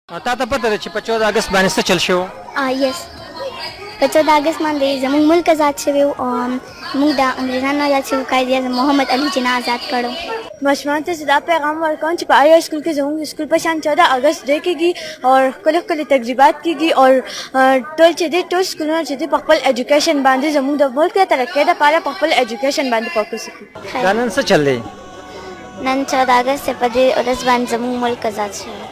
تا ته پته ده چې په 14 اګست باندې څه چل شو؟ یس په 14 اګست باندې زموږ ملک آزاد شوی او موږ د انګریزانو آزاد شوي قائد اعظم محمد علي جناح آزاد کړو. ماشومانو ته چې دا پیغام ورکوم چې په هر سکول کې زموږ سکول په شان 14 اګست ډے کېږي او ښکلي ښکلي تقریبات کېږي او ټول چې دی ټول سکولونه چې دی په خپل ایجوکیشن باندې زموږ د ملک د ترقۍ دپاره په خپل ایجوکیشن باندې فوکس وکړي. دا نن څه چل دی؟ نن 14 اګست په دې ورځ باندې زموږ ملک آزاد شوی.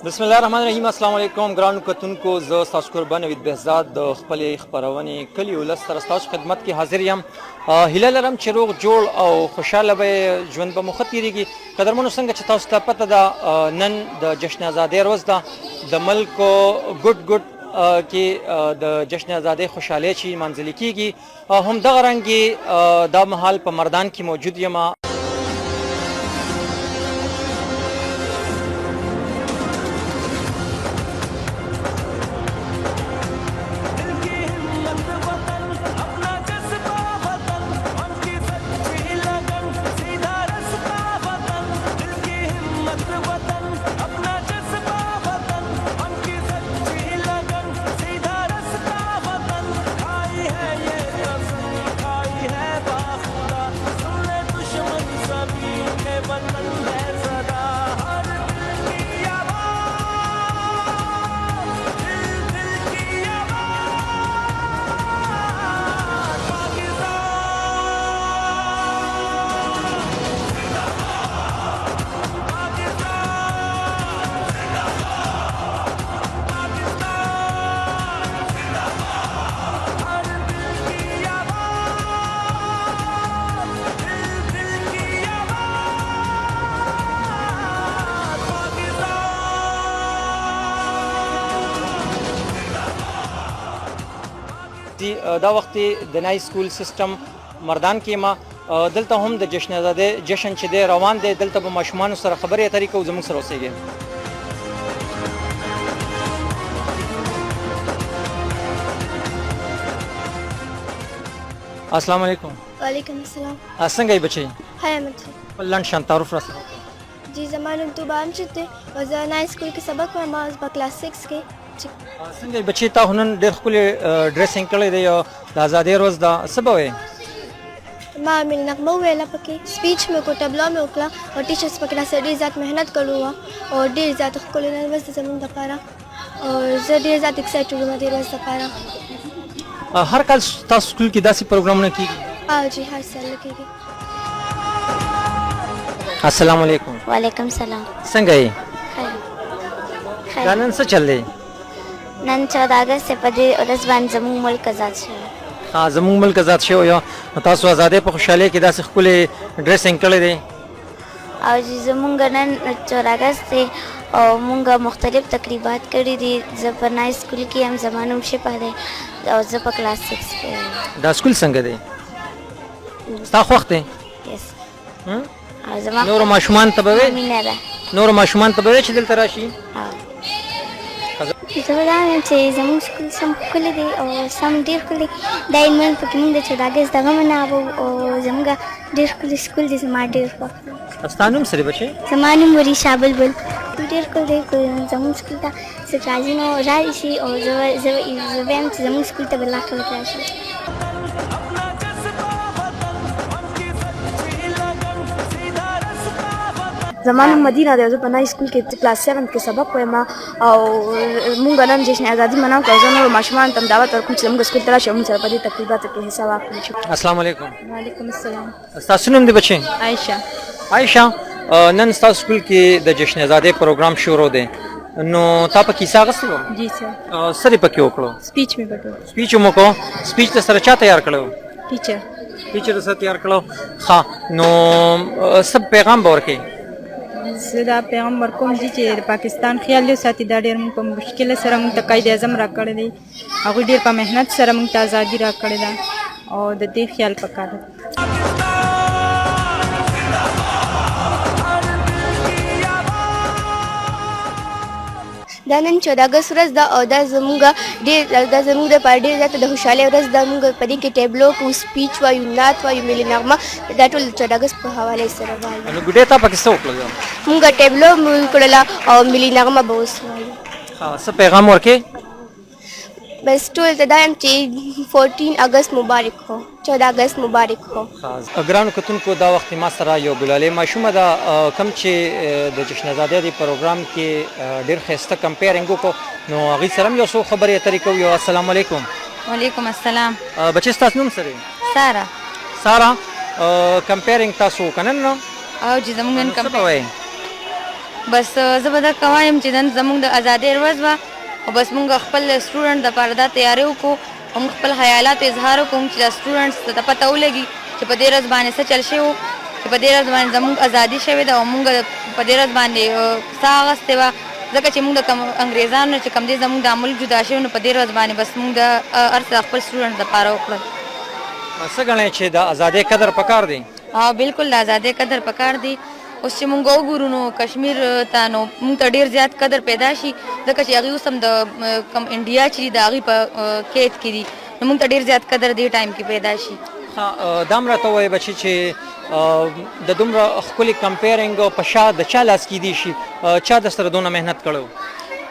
بسم الله الرحمن الرحیم. السلام علیکم ګرانو کتونکو، زه ستاسو قربان نوید بهزاد د خپلې خپرونې کلي ولس سره ستاسو خدمت کې حاضر یم. هیله لرم چې روغ جوړ او خوشحاله به ژوند به مو ښه تېرېږي. قدرمنو، څنګه چې تاسو ته پته ده نن د جشن ازادۍ ورځ ده. د ملک ګوټ ګوټ کې د جشن ازادۍ خوشحالۍ چې منځلې کېږي، همدغه رنګې دا مهال په مردان کې موجود یم. دا وخت د نای سکول سیستم مردان کې ما دلته هم د جشن ازادۍ جشن چې دی روان دی. دلته به ماشومانو سره خبرې اترې کوو. زموږ سره اوسېږئ. السلام علیکم. وعلیکم السلام. څنګه یې بچی؟ های احمد خپل لنډ شان تعارف را سره وکړئ. جی زما نوم توبه امجد دی او زه نای سکول کې سبق وایم. ما په کلاس 6 کې. څنګه یې بچی؟ تا نن ډېر ښکلی ډریسینګ کړی دی او د ازادۍ ورځ ده، څه به وایې؟ ما مې نغمه وویله پکې، سپیچ مې وکړو، ټبلا مې وکړه او ټیچرس پکې راسره ډېر زیات محنت کړی وه او ډېر زیات ښکلې نن ورځ ده زموږ دپاره او زه ډېر زیات اکسایټډ یم دې ورځ دپاره. هر کال تاسو سکول کې داسې پروګرامونه کېږي؟ جی هر سال کېږي. السلام علیکم. وعلیکم سلام. څنګه یې؟ دا نن څه چل دی؟ نن 14 اګست په دې ورځ باندې زموږ ملک آزاد شوی. زموږ ملک آزاد شوی یا تاسو ازادۍ په خوشحالۍ کې داسې ښکلی ډریسینګ کړی دی؟ او چې زموږ نن 14 اګست دی او موږ مختلف تقریبات کړي دي. زه په نای سکول کې یم، زما نوم شفا دی او زه په کلاس 6 کې یم. دا سکول څنګه دی؟ ستا خوښ دی؟ یس. او زما نورو ماشومان ته به وایې؟ مینه ده. نورو ماشومان ته به وایې چې دلته راشي؟ زه به دا وایم چې زموږ سکول سم ښکلی دی او سم ډېر ښکلی دا ایمن پکې موږ د 14 اګست دغه مناوو او زموږ ډېر ښکلی سکول دی. زما ډېر خوښ دی. ستا نوم څه دی بچی؟ زما نوم وریشا بلبل. ډېر ښکلی دی. زموږ سکول ته څوک راځي نو راشي او زه وایم چې زموږ سکول ته به لا خلک راشي. زما نوم مدینه دی. زه په نای سکول کې کلاس 7 کې سبق وایم او موږ نن جشن ازادي مناو کوو. زه نورو ماشومانو ته دعوت ورکوم چې زموږ سکول ته راشي او موږ سره په دې تقریباتو کې حصه واخلي. السلام علیکم. وعلیکم السلام. ستاسو نوم دی بچی؟ عایشه. عایشه، نن ستاسو سکول کې د جشن ازادۍ پروګرام شروع دی، نو تا په کیسه اخیستې وه؟ جی سر. څه دې پکې وکړو؟ سپیچ مې وکړو. سپیچ مو وکړو؟ سپیچ د سره چا تیار کړی و؟ ټیچر. ټیچر د سره تیار کړو. ښه، نو څه پیغام به ورکړې؟ زه دا پیغام ورکوم چې د پاکستان خیال یو ساتي. دا ډېر موږ په مشکله سره موږ ته قائد اعظم راکړی دی. هغوی ډېر په محنت سره موږ ته ازادي راکړې ده او د دې خیال پکار دی. دا نن 14 اګست ورځ ده او دا زموږ دپاره ډېر زیاته د خوشحالۍ ورځ ده. موږ په دې کې ټیبلو کوو، سپیچ وایو، نعت وایو، ملي نغمه. دا ټول 14 اګست په حوالې سره وایو. نو ګډې تا پکې څه وکړل؟ موږ ټیبلو مې وکړله او ملي نغمه به اوس وایو. څه پیغام ورکې؟ بس ټول ته دا یم چې 14 اگست مبارک هو 14 اگست مبارک هو. ګرانو کتونکو دا وخت ما سره یو ګلالۍ ماشومه ده کوم چې د جشن آزادۍ د پروګرام کې ډېر ښایسته کمپیرینګ وکړو نو هغوی سره هم یو څو خبرې اترې کوو. یو السلام علیکم. وعلیکم السلام. بچې ستاسو نوم څه دی؟ سارا. سارا کمپیرینګ تاسو وکړه نن نو او چې زموږ نن څه به وایې؟ بس زه به درته وایم چې نن زموږ د ازادۍ ورځ وه او بس موږ خپل سټوډنټ دپاره دا تیاری وکړو او موږ خپل خیالاتو اظهار وکړو چې دا سټوډنټس ته پته ولګي چې په دې ورځ باندې څه چل شوی و چې په دې ورځ باندې زموږ ازادي شوې ده او موږ په دې ورځ باندې ساه اخیستې وه ځکه چې موږ د انګریزانو چې کوم دی زموږ د ملک جدا شوی نو په دې ورځ باندې بس موږ د هر څه خپل سټوډنټ دپاره وکړل. څه ګڼئ چې د ازادۍ قدر پکار دی؟ بالکل د ازادۍ قدر پکار دی. اوس چې مونږ وګورو نو کشمیر ته نو مونږ ته ډېر زیات قدر پیدا شي ځکه چې هغوی اوس هم د کوم انډیا چې دي د هغوی په قید کې دي نو مونږ ته ډېر زیات قدر دې ټایم کې پیدا شي. دا هم راته ووایه بچې چې د دومره ښکلي کمپیرینګ په شا د چا لاس کیدی شي چا د سره دونه محنت کړی و؟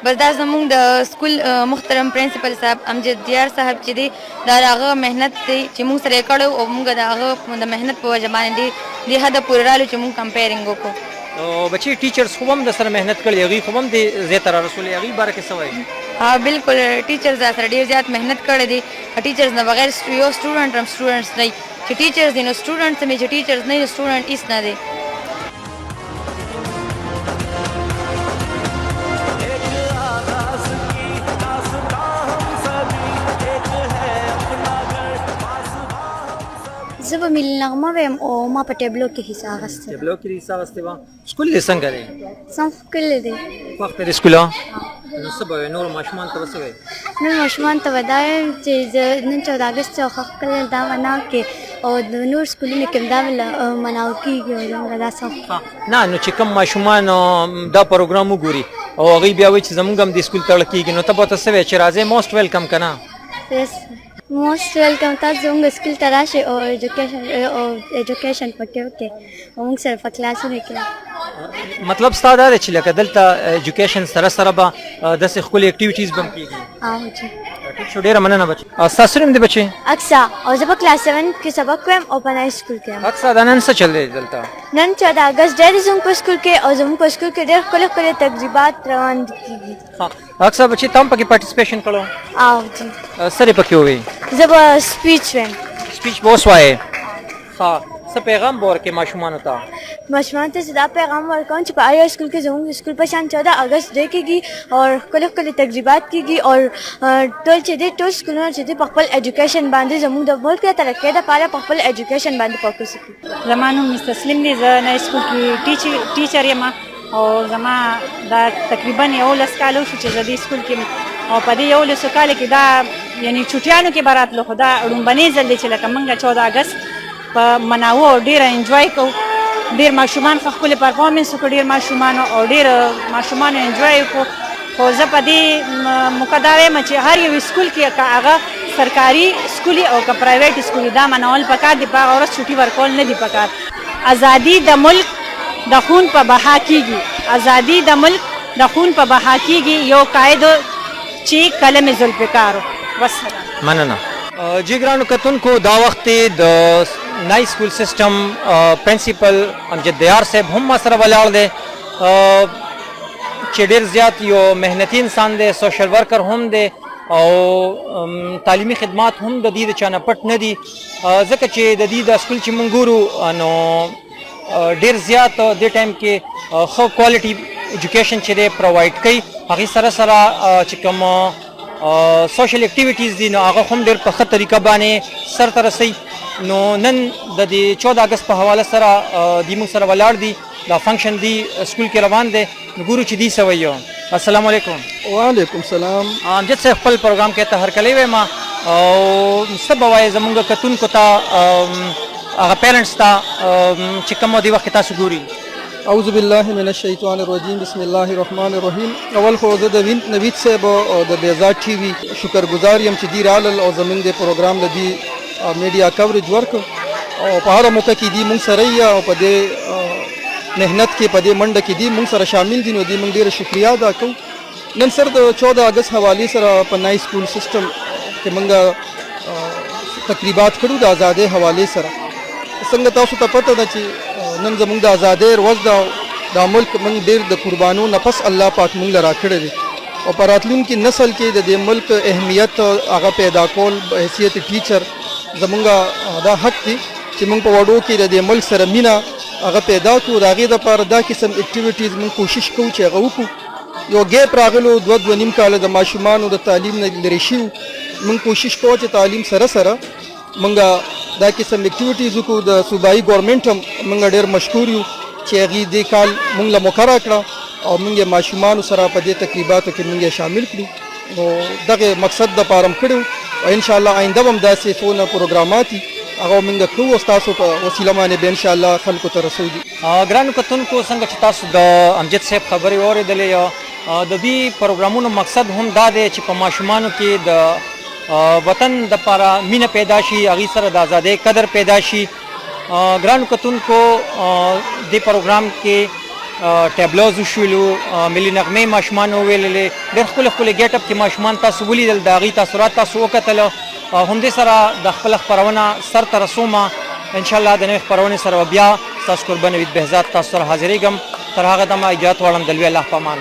بس دا زموږ د سکول محترم پرنسپل صاحب امجد دیار صاحب چې دی دا د هغه محنت دی چې موږ سره یې کړی او موږ د هغه د محنت په وجه باندې دې حده پورې رالو چې موږ کمپیرینګ وکړو. بچې ټیچرز خو هم د سره محنت کړي هغوی خو هم دې ځای ته رارسولي هغوی باره کې څه وایي؟ بالکل ټیچرز دا سره ډېر زیات محنت کړی دی. ټیچرز نه بغیر یو سټوډنټ هم سټوډنټس نه چې ټیچرز دی نو سټوډنټس هم چې ټیچرز نه نو سټوډنټ هېڅ نه دی. زه به ملي نغمه ویم او ما په ټیبلو کې حصه اخیستې. ټیبلو کې حصه اخیستې وه. سکول دې څنګه دی؟ سم ښکلی دی. خوښ دی د سکوله؟ نو څه به وایې نورو ماشومانو ته به څه وایې؟ نور ماشومانو ته به دا وایم چې زه نن 14 اګست څخه ښه ښکلی دا مناو کې او د نور سکولونو کې هم دا مناو کېږي او زموږ دا څه نه نو چې کوم ماشومان دا پروګرام وګوري او هغوی بیا وایي چې زموږ هم دې سکول تړل کېږي نو ته به ورته څه وایې چې راځئ موسټ ویلکم که نه؟ موسټ ویلکم تاسو زموږ سکول ته راشئ او ایجوکیشن پکې وکړئ او موږ سره په کلاسونو کې مطلب ستا دا دی چې لکه دلته ایجوکیشن سره سره به داسې ښکلې اکټیویټیز به هم کېږي؟ ټیک شو ډېره مننه بچې. ستاسو نوم دی بچې؟ اکسا او زه په کلاس 7 کې سبق وایم او په نای سکول کې یم. اکسا دا نن څه چل دی دلته؟ نن 14 اګست ډېر زموږ په سکول کې او زموږ په سکول کې ډېر ښکلي ښکلي تقریبات روان کېږي. اکسا بچې ته هم پکې پارټیسپیشن کړو؟ او جی څه دې پکې ووایي؟ زه به سپیچ وایم. سپیچ به اوس وایې؟ ښه څه پیغام به ورکړې ماشومانو ته؟ ماشومانو ته دا پیغام ورکوم چې په هر یو سکول کې زموږ سکول په شان 14 اګست ډے کېږي او ښکلي ښکلي تقریبات کېږي او ټول چې دی ټول سکولونه چې دی په خپل ایجوکیشن باندې زموږ د ملک د ترقۍ دپاره په خپل ایجوکیشن باندې فوکس وکړي. زما نوم مس تسلیم دی. زه نای سکول کې ټیچر یم او زما دا تقریبا 11 کال وشو چې زه دې سکول کې او په دې 11 کال کې دا یعنی چوټیانو کې به راتلو خو دا لومبنی ځل دی چې لکه موږ 14 اګست په مناوو ډېره انجوای کوو. ډېر ماشومان ښه ښکلي پرفارمنس وکړو ډېر ماشومانو او ډېر ماشومانو انجوای وکړو خو زه په دې موقع دا وایم چې هر یو سکول کې که هغه سرکاري سکول او که پرایویټ سکول دا منول پکار دي په هغه ورځ چھوټي ورکول نه دي پکار. ازادي د ملک د خون په بها کېږي. ازادي د ملک د خون په بها کېږي یو قائد چې قلم ذوالفقار. والسلام. مننه. جی ګرانو کتونکو دا وخت د نای سکول سسټم پرنسپل امجد دیار صاحب هم ما سره ولاړ دی چې ډېر زیات یو محنتي انسان دی سوشل ورکر هم دی او تعلیمي خدمات هم د دې د چا نه پټ نه دي ځکه چې د دې د سکول چې موږ ګورو نو ډېر زیات دې ټایم کې ښه کوالټي ایجوکیشن چې دی پرووایډ کوي هغې سره سره چې کوم سوشل اکټیویټیز دي نو هغه هم ډېر په ښه طریقه باندې سرته رسوي. نو نن د دې 14 اګست په حواله سره دوی موږ سره ولاړ دي دا فنکشن دی سکول کې روان دی نو ګورو چې دوی څه وایي. السلام علیکم. وعلیکم السلام. امجد صاحب خپل پروګرام کې ته هرکلی وایم او څه به وایې زموږ کتونکو ته هغه پیرنټس ته چې کوم دې وخت تاسو ګوري؟ اعوذ بالله من الشیطان الرجیم بسم الله الرحمن الرحیم. اول خو زه د نوید صاحب او د بیزاد ټي وي شکرګزار یم چې دی رالل او زموږ د پروګرام لدی میډیا کوریج ورکړ او په هر موقع کې دی موږ سره یې او په دې محنت کې په دې منډه کې دی موږ سره شامل دي نو دی موږ ډیره شکریا ادا کوو نن سر د 14 اگست حواله سره په نای سکول سیستم کې موږ تقریبات کړو د آزادۍ حواله سره. څنګه تاسو ته پته ده چې نن زموږ د آزادۍ ورځ ده، د ملک موږ ډېر د قربانو نفس الله پاک موږ له راکړی دی او په راتلونکي نسل کې د دې ملک اهمیت هغه پیدا کول په حیثیت ټیچر زموږ دا حق دی چې موږ په وړو کې د دې ملک سره مینه هغه پیدا کړو. د هغې دپاره دا قسم اکټیویټیز موږ کوشش کوو چې هغه وکړو. یو ګیپ راغلو 2.5 کاله د ماشومانو د تعلیم نه لرې شوي، موږ کوشش کوو چې تعلیم سره سره موږ دا قسم اکټیویټیز وکړو. د صوبایي ګورنمنټ هم موږ ډېر مشکور یو چې هغې دې کال موږ له موقع راکړه او موږ یې ماشومانو سره په دې تقریباتو کې موږ یې شامل کړو. نو دغه مقصد دپاره م کړی او انشاءالله آینده به هم داسې څونه پروګرامات وي هغه موږ کوو او ستاسو په وسیله باندې به انشاءالله خلکو ته رسوو. ګرانو کتونکو څنګه چې تاسو د امجد صاحب خبرې واورېدلې، د دې پروګرامونو مقصد هم دا دی چې په ماشومانو کې د وطن دپاره مینه پیدا شي، هغې سره د ازادۍ قدر پیدا شي. ګرانو کتونکو دې پروګرام کې ټیبلوز وشولو، ملي نغمې ماشومانو وویللې، ډېر ښکلي ښکلي ګیټ اپ کې ماشومان تاسو ولیدل، د هغې تاثرات تاسو وکتله. همدې سره د خپله خپرونه سر ته رسومه. انشاءالله د نوې خپرونې سره بیا ستاسو قربان نوید بهزاد تاسو سره حاضرېږم. تر هغه دمه اجازت غواړم د لوی الله په امان.